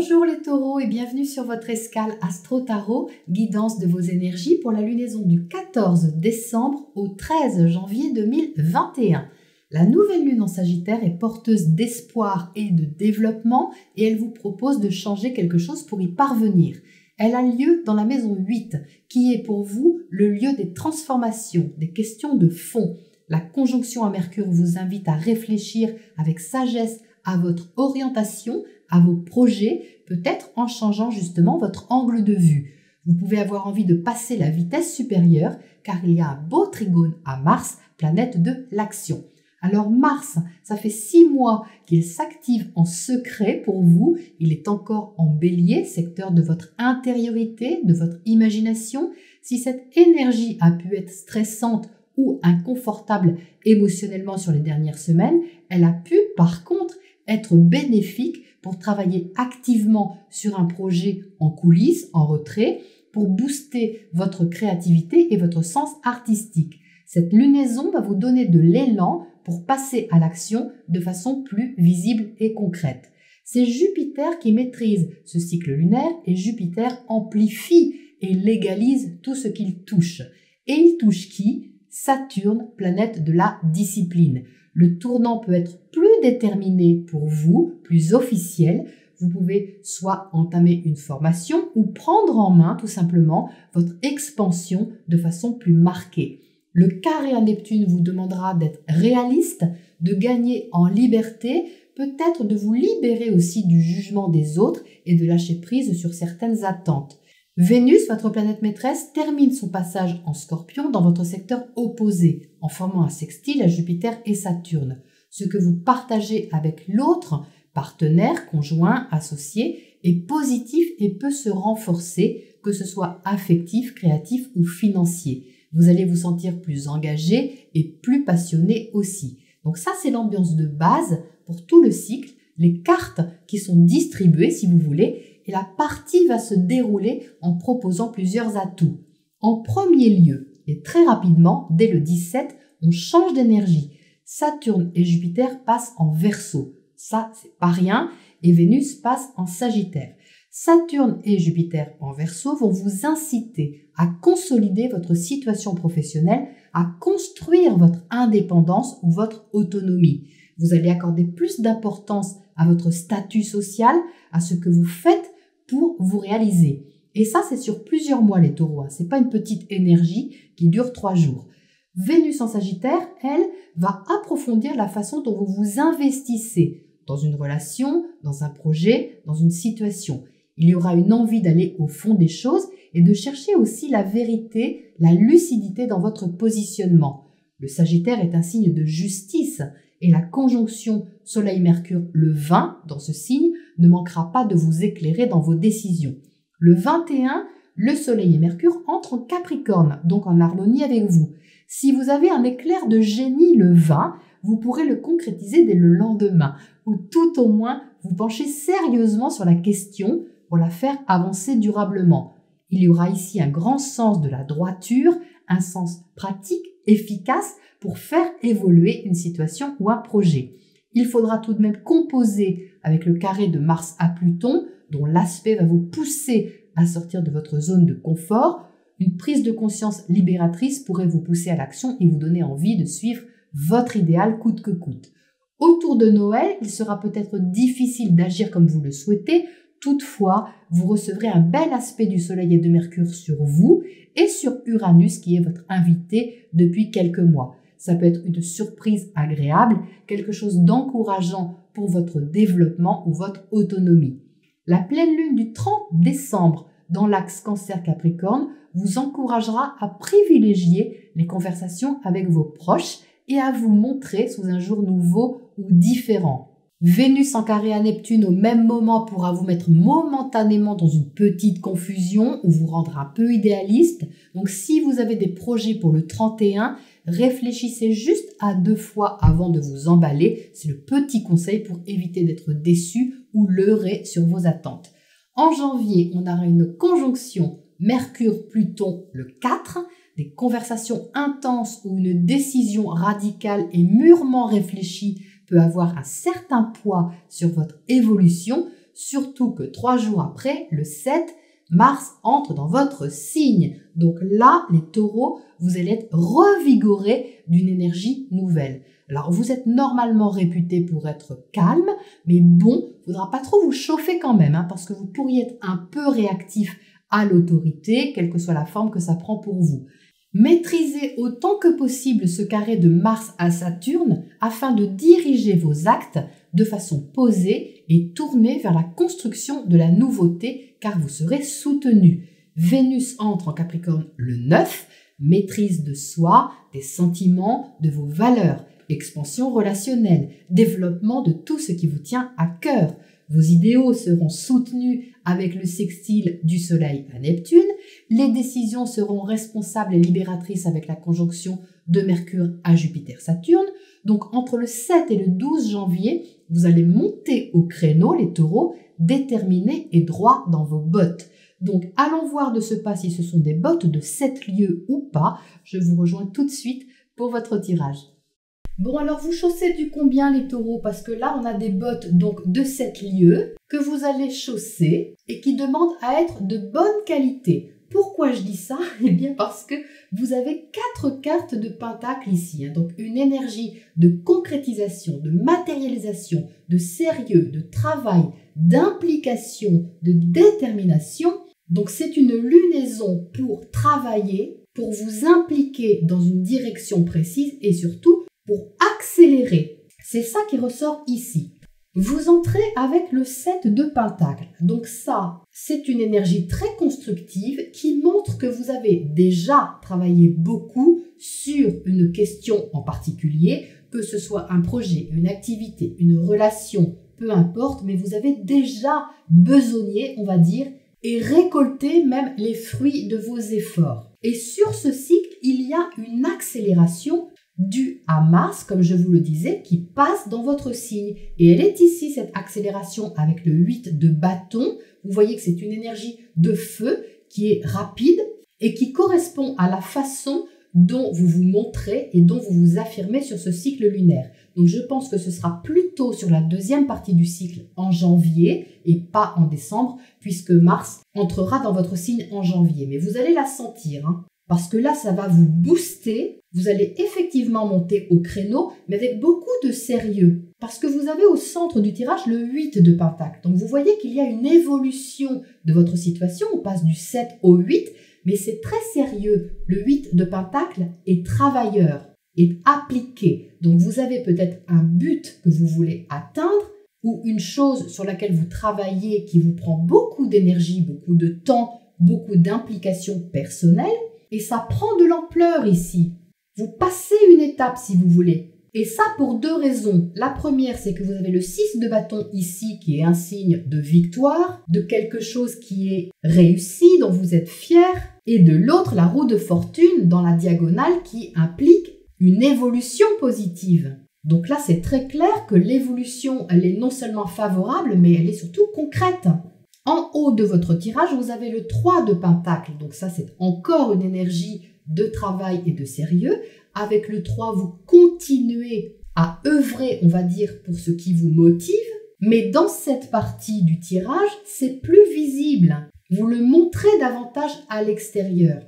Bonjour les taureaux et bienvenue sur votre escale Astro Tarot, guidance de vos énergies pour la lunaison du 14 décembre au 13 janvier 2021. La nouvelle lune en Sagittaire est porteuse d'espoir et de développement et elle vous propose de changer quelque chose pour y parvenir. Elle a lieu dans la maison 8 qui est pour vous le lieu des transformations, des questions de fond. La conjonction à Mercure vous invite à réfléchir avec sagesse à votre orientation, à vos projets, peut-être en changeant justement votre angle de vue. Vous pouvez avoir envie de passer la vitesse supérieure car il y a un beau trigone à Mars, planète de l'action. Alors Mars, ça fait 6 mois qu'il s'active en secret pour vous. Il est encore en bélier, secteur de votre intériorité, de votre imagination. Si cette énergie a pu être stressante ou inconfortable émotionnellement sur les dernières semaines, elle a pu par contre être bénéfique pour travailler activement sur un projet en coulisses, en retrait, pour booster votre créativité et votre sens artistique. Cette lunaison va vous donner de l'élan pour passer à l'action de façon plus visible et concrète. C'est Jupiter qui maîtrise ce cycle lunaire et Jupiter amplifie et légalise tout ce qu'il touche. Et il touche qui? Saturne, planète de la discipline. Le tournant peut être plus déterminé pour vous, plus officiel. Vous pouvez soit entamer une formation ou prendre en main tout simplement votre expansion de façon plus marquée. Le carré à Neptune vous demandera d'être réaliste, de gagner en liberté, peut-être de vous libérer aussi du jugement des autres et de lâcher prise sur certaines attentes. Vénus, votre planète maîtresse, termine son passage en Scorpion dans votre secteur opposé, en formant un sextile à Jupiter et Saturne. Ce que vous partagez avec l'autre, partenaire, conjoint, associé, est positif et peut se renforcer, que ce soit affectif, créatif ou financier. Vous allez vous sentir plus engagé et plus passionné aussi. Donc ça, c'est l'ambiance de base pour tout le cycle, les cartes qui sont distribuées si vous voulez, et la partie va se dérouler en proposant plusieurs atouts. En premier lieu, et très rapidement, dès le 17, on change d'énergie. Saturne et Jupiter passent en Verseau. Ça, c'est pas rien. Et Vénus passe en Sagittaire. Saturne et Jupiter en Verseau vont vous inciter à consolider votre situation professionnelle, à construire votre indépendance ou votre autonomie. Vous allez accorder plus d'importance à votre statut social, à ce que vous faites pour vous réaliser. Et ça, c'est sur plusieurs mois les taureaux. C'est pas une petite énergie qui dure 3 jours. Vénus en Sagittaire, elle, va approfondir la façon dont vous vous investissez dans une relation, dans un projet, dans une situation. Il y aura une envie d'aller au fond des choses et de chercher aussi la vérité, la lucidité dans votre positionnement. Le Sagittaire est un signe de justice et la conjonction Soleil-Mercure le 20 dans ce signe ne manquera pas de vous éclairer dans vos décisions. Le 21, le Soleil et Mercure entrent en Capricorne, donc en harmonie avec vous. Si vous avez un éclair de génie le 20, vous pourrez le concrétiser dès le lendemain, ou tout au moins vous penchez sérieusement sur la question pour la faire avancer durablement. Il y aura ici un grand sens de la droiture, un sens pratique, efficace pour faire évoluer une situation ou un projet. Il faudra tout de même composer avec le carré de Mars à Pluton, dont l'aspect va vous pousser à sortir de votre zone de confort. Une prise de conscience libératrice pourrait vous pousser à l'action et vous donner envie de suivre votre idéal coûte que coûte. Autour de Noël, il sera peut-être difficile d'agir comme vous le souhaitez. Toutefois, vous recevrez un bel aspect du Soleil et de Mercure sur vous et sur Uranus qui est votre invité depuis quelques mois. Ça peut être une surprise agréable, quelque chose d'encourageant pour votre développement ou votre autonomie. La pleine lune du 30 décembre dans l'axe Cancer-Capricorne vous encouragera à privilégier les conversations avec vos proches et à vous montrer sous un jour nouveau ou différent. Vénus en carré à Neptune au même moment pourra vous mettre momentanément dans une petite confusion ou vous rendre un peu idéaliste. Donc si vous avez des projets pour le 31, réfléchissez juste à 2 fois avant de vous emballer. C'est le petit conseil pour éviter d'être déçu ou leurré sur vos attentes. En janvier, on aura une conjonction Mercure-Pluton le 4, des conversations intenses ou une décision radicale et mûrement réfléchie peut avoir un certain poids sur votre évolution, surtout que 3 jours après, le 7, Mars entre dans votre signe. Donc là, les taureaux, vous allez être revigorés d'une énergie nouvelle. Alors, vous êtes normalement réputé pour être calme, mais bon, il ne faudra pas trop vous chauffer quand même, parce que vous pourriez être un peu réactif à l'autorité, quelle que soit la forme que ça prend pour vous. Maîtrisez autant que possible ce carré de Mars à Saturne afin de diriger vos actes de façon posée et tournée vers la construction de la nouveauté car vous serez soutenu. Vénus entre en Capricorne le 9, maîtrise de soi, des sentiments, de vos valeurs, expansion relationnelle, développement de tout ce qui vous tient à cœur. Vos idéaux seront soutenus avec le sextile du Soleil à Neptune. Les décisions seront responsables et libératrices avec la conjonction de Mercure à Jupiter-Saturne. Donc, entre le 7 et le 12 janvier, vous allez monter au créneau, les taureaux, déterminés et droits dans vos bottes. Donc, allons voir de ce pas si ce sont des bottes de 7 lieues ou pas. Je vous rejoins tout de suite pour votre tirage. Bon, alors vous chaussez du combien les taureaux? Parce que là, on a des bottes donc de 7 lieues que vous allez chausser et qui demandent à être de bonne qualité. Pourquoi je dis ça? Eh bien parce que vous avez 4 cartes de pentacle ici. Donc une énergie de concrétisation, de matérialisation, de sérieux, de travail, d'implication, de détermination. Donc c'est une lunaison pour travailler, pour vous impliquer dans une direction précise et surtout pour accélérer. C'est ça qui ressort ici. Vous entrez avec le 7 de pentacle. Donc ça, c'est une énergie très constructive qui montre que vous avez déjà travaillé beaucoup sur une question en particulier, que ce soit un projet, une activité, une relation, peu importe, mais vous avez déjà besogné, on va dire, et récolté même les fruits de vos efforts. Et sur ce cycle, il y a une accélération due à Mars, comme je vous le disais, qui passe dans votre signe. Et elle est ici, cette accélération, avec le 8 de bâton. Vous voyez que c'est une énergie de feu qui est rapide et qui correspond à la façon dont vous vous montrez et dont vous vous affirmez sur ce cycle lunaire. Donc je pense que ce sera plutôt sur la deuxième partie du cycle en janvier et pas en décembre, puisque Mars entrera dans votre signe en janvier. Mais vous allez la sentir, parce que là, ça va vous booster. Vous allez effectivement monter au créneau, mais avec beaucoup de sérieux. Parce que vous avez au centre du tirage le 8 de pentacle. Donc vous voyez qu'il y a une évolution de votre situation. On passe du 7 au 8, mais c'est très sérieux. Le 8 de pentacle est travailleur, est appliqué. Donc vous avez peut-être un but que vous voulez atteindre ou une chose sur laquelle vous travaillez qui vous prend beaucoup d'énergie, beaucoup de temps, beaucoup d'implication personnelle. Et ça prend de l'ampleur ici. Vous passez une étape si vous voulez. Et ça pour 2 raisons. La première, c'est que vous avez le 6 de bâton ici qui est un signe de victoire, de quelque chose qui est réussi, dont vous êtes fier. Et de l'autre, la roue de fortune dans la diagonale qui implique une évolution positive. Donc là, c'est très clair que l'évolution, elle est non seulement favorable, mais elle est surtout concrète. En haut de votre tirage, vous avez le 3 de pentacle. Donc ça, c'est encore une énergie de travail et de sérieux. Avec le 3, vous continuez à œuvrer, on va dire, pour ce qui vous motive. Mais dans cette partie du tirage, c'est plus visible. Vous le montrez davantage à l'extérieur.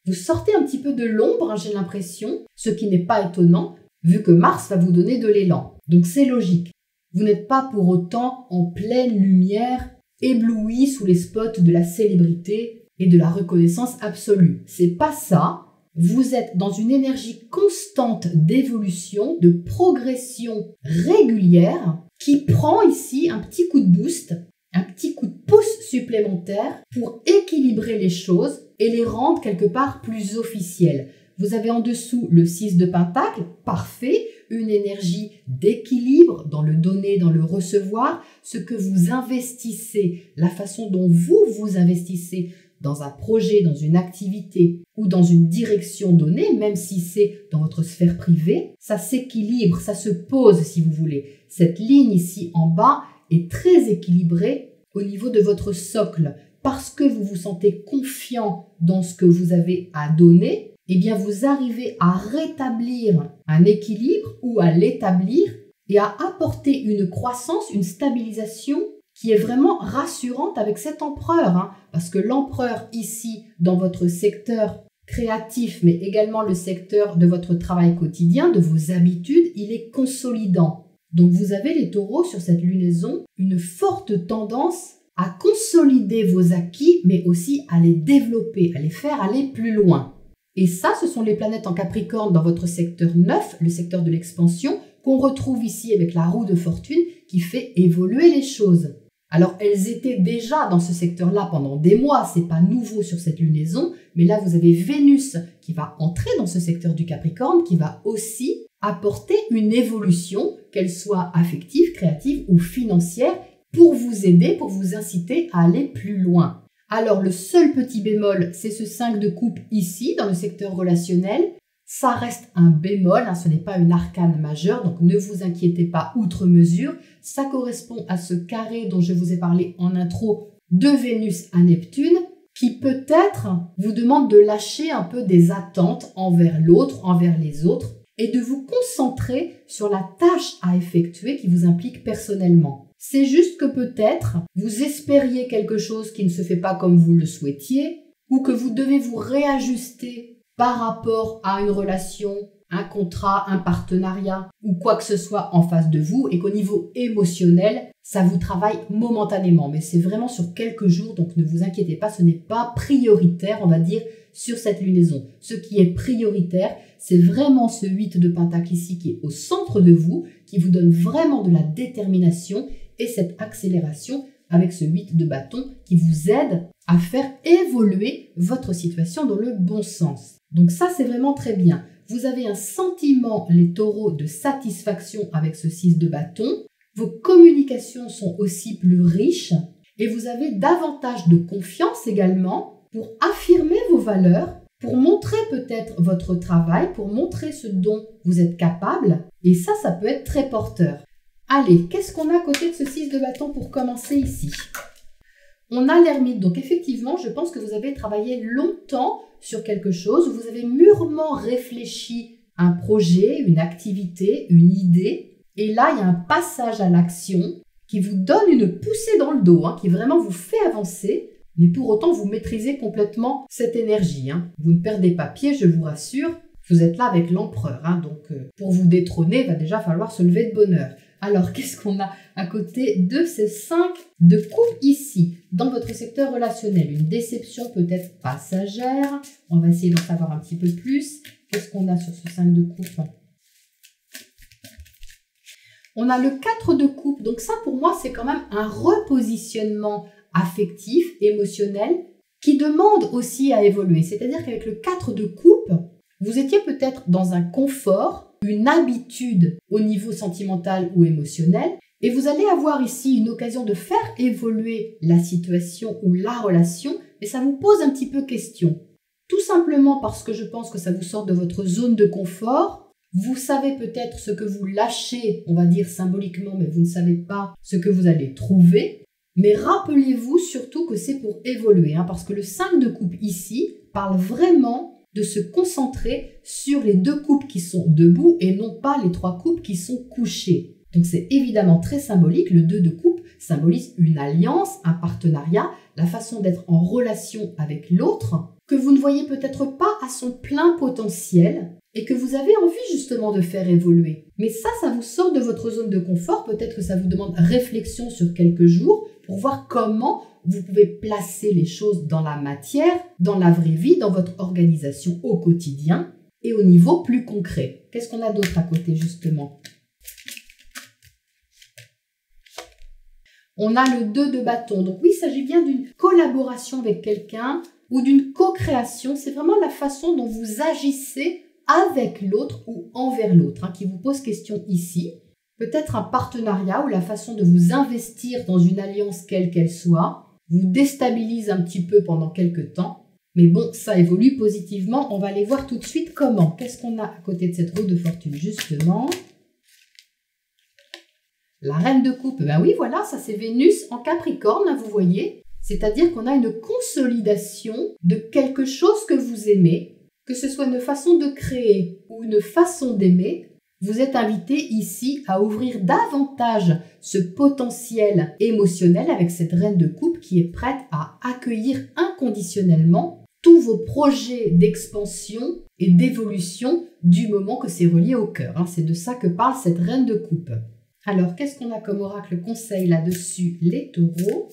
Vous sortez un petit peu de l'ombre, j'ai l'impression, ce qui n'est pas étonnant, vu que Mars va vous donner de l'élan. Donc c'est logique. Vous n'êtes pas pour autant en pleine lumière, ébloui sous les spots de la célébrité et de la reconnaissance absolue. C'est pas ça. Vous êtes dans une énergie constante d'évolution, de progression régulière qui prend ici un petit coup de boost, un petit coup de pouce supplémentaire pour équilibrer les choses et les rendre quelque part plus officielles. Vous avez en dessous le 6 de pentacle, parfait, une énergie d'équilibre dans le donner, dans le recevoir, ce que vous investissez, la façon dont vous investissez dans un projet, dans une activité ou dans une direction donnée, même si c'est dans votre sphère privée, ça s'équilibre, ça se pose si vous voulez. Cette ligne ici en bas est très équilibrée au niveau de votre socle. Parce que vous vous sentez confiant dans ce que vous avez à donner, eh bien vous arrivez à rétablir un équilibre ou à l'établir et à apporter une croissance, une stabilisation qui est vraiment rassurante avec cet empereur, hein, parce que l'empereur ici, dans votre secteur créatif, mais également le secteur de votre travail quotidien, de vos habitudes, il est consolidant. Donc vous avez les taureaux sur cette lunaison, une forte tendance à consolider vos acquis, mais aussi à les développer, à les faire aller plus loin. Et ça, ce sont les planètes en Capricorne dans votre secteur 9, le secteur de l'expansion, qu'on retrouve ici avec la roue de fortune qui fait évoluer les choses. Alors, elles étaient déjà dans ce secteur-là pendant des mois, c'est pas nouveau sur cette lunaison, mais là, vous avez Vénus qui va entrer dans ce secteur du Capricorne, qui va aussi apporter une évolution, qu'elle soit affective, créative ou financière, pour vous aider, pour vous inciter à aller plus loin. Alors, le seul petit bémol, c'est ce 5 de coupe ici, dans le secteur relationnel. Ça reste un bémol, hein, ce n'est pas une arcane majeure, donc ne vous inquiétez pas outre mesure. Ça correspond à ce carré dont je vous ai parlé en intro de Vénus à Neptune, qui peut-être vous demande de lâcher un peu des attentes envers l'autre, envers les autres, et de vous concentrer sur la tâche à effectuer qui vous implique personnellement. C'est juste que peut-être vous espériez quelque chose qui ne se fait pas comme vous le souhaitiez, ou que vous devez vous réajuster par rapport à une relation, un contrat, un partenariat ou quoi que ce soit en face de vous et qu'au niveau émotionnel, ça vous travaille momentanément. Mais c'est vraiment sur quelques jours, donc ne vous inquiétez pas, ce n'est pas prioritaire, on va dire, sur cette lunaison. Ce qui est prioritaire, c'est vraiment ce 8 de Pentacle ici qui est au centre de vous, qui vous donne vraiment de la détermination et cette accélération avec ce 8 de bâton qui vous aide à faire évoluer votre situation dans le bon sens. Donc ça, c'est vraiment très bien. Vous avez un sentiment, les taureaux, de satisfaction avec ce 6 de bâton. Vos communications sont aussi plus riches et vous avez davantage de confiance également pour affirmer vos valeurs, pour montrer peut-être votre travail, pour montrer ce dont vous êtes capable. Et ça peut être très porteur. Allez, qu'est-ce qu'on a à côté de ce 6 de bâton pour commencer ici? On a l'ermite. Donc effectivement, je pense que vous avez travaillé longtemps sur quelque chose, vous avez mûrement réfléchi un projet, une activité, une idée. Et là, il y a un passage à l'action qui vous donne une poussée dans le dos, hein, qui vraiment vous fait avancer. Mais pour autant, vous maîtrisez complètement cette énergie. Hein. Vous ne perdez pas pied, je vous rassure. Vous êtes là avec l'empereur. Hein, donc, pour vous détrôner, il va déjà falloir se lever de bonne heure. Alors, qu'est-ce qu'on a à côté de ces 5 de coupe ici, dans votre secteur relationnel? Une déception peut-être passagère. On va essayer d'en savoir un petit peu plus. Qu'est-ce qu'on a sur ce 5 de coupe? On a le 4 de coupe. Donc ça, pour moi, c'est quand même un repositionnement affectif, émotionnel, qui demande aussi à évoluer. C'est-à-dire qu'avec le 4 de coupe, vous étiez peut-être dans un confort, une habitude au niveau sentimental ou émotionnel, et vous allez avoir ici une occasion de faire évoluer la situation ou la relation, mais ça vous pose un petit peu question. Tout simplement parce que je pense que ça vous sort de votre zone de confort. Vous savez peut-être ce que vous lâchez, on va dire symboliquement, mais vous ne savez pas ce que vous allez trouver. Mais rappelez-vous surtout que c'est pour évoluer, hein, parce que le 5 de coupe ici parle vraiment de se concentrer sur les 2 coupes qui sont debout et non pas les 3 coupes qui sont couchées. Donc c'est évidemment très symbolique, le 2 de coupe symbolise une alliance, un partenariat, la façon d'être en relation avec l'autre, que vous ne voyez peut-être pas à son plein potentiel et que vous avez envie justement de faire évoluer. Mais ça vous sort de votre zone de confort, peut-être que ça vous demande réflexion sur quelques jours pour voir comment vous pouvez placer les choses dans la matière, dans la vraie vie, dans votre organisation au quotidien et au niveau plus concret. Qu'est-ce qu'on a d'autre à côté justement? On a le 2 de bâton. Donc oui, il s'agit bien d'une collaboration avec quelqu'un ou d'une co-création. C'est vraiment la façon dont vous agissez avec l'autre ou envers l'autre, hein, qui vous pose question ici. Peut-être un partenariat ou la façon de vous investir dans une alliance quelle qu'elle soit vous déstabilise un petit peu pendant quelques temps. Mais bon, ça évolue positivement. On va aller voir tout de suite comment. Qu'est-ce qu'on a à côté de cette roue de fortune justement? La reine de coupe, ben oui, voilà, ça c'est Vénus en Capricorne, hein, vous voyez. C'est-à-dire qu'on a une consolidation de quelque chose que vous aimez, que ce soit une façon de créer ou une façon d'aimer. Vous êtes invité ici à ouvrir davantage ce potentiel émotionnel avec cette reine de coupe qui est prête à accueillir inconditionnellement tous vos projets d'expansion et d'évolution du moment que c'est relié au cœur. C'est de ça que parle cette reine de coupe. Alors, qu'est-ce qu'on a comme oracle conseil là-dessus, les taureaux?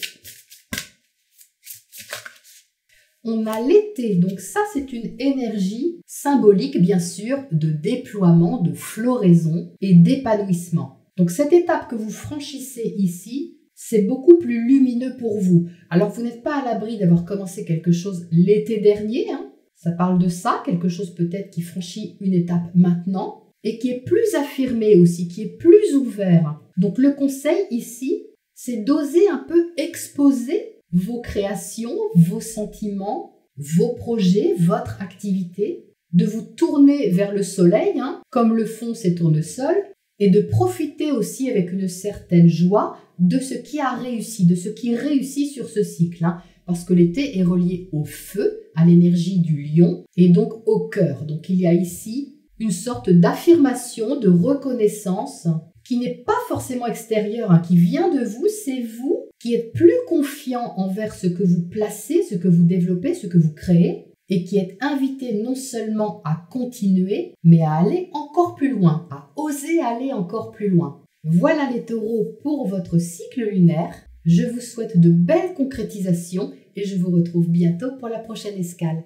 On a l'été, donc ça c'est une énergie symbolique bien sûr de déploiement, de floraison et d'épanouissement. Donc cette étape que vous franchissez ici, c'est beaucoup plus lumineux pour vous. Alors vous n'êtes pas à l'abri d'avoir commencé quelque chose l'été dernier, ça parle de ça, quelque chose peut-être qui franchit une étape maintenant et qui est plus affirmé aussi, qui est plus ouvert. Donc le conseil ici, c'est d'oser un peu exposer vos créations, vos sentiments, vos projets, votre activité, de vous tourner vers le soleil, comme le font ces tournesols, et de profiter aussi avec une certaine joie de ce qui a réussi, de ce qui réussit sur ce cycle, parce que l'été est relié au feu, à l'énergie du lion, et donc au cœur. Donc il y a ici une sorte d'affirmation, de reconnaissance, qui n'est pas forcément extérieure, qui vient de vous, c'est vous qui êtes plus confiant envers ce que vous placez, ce que vous développez, ce que vous créez, et qui êtes invité non seulement à continuer, mais à aller encore plus loin, à oser aller encore plus loin. Voilà les taureaux pour votre cycle lunaire. Je vous souhaite de belles concrétisations et je vous retrouve bientôt pour la prochaine escale.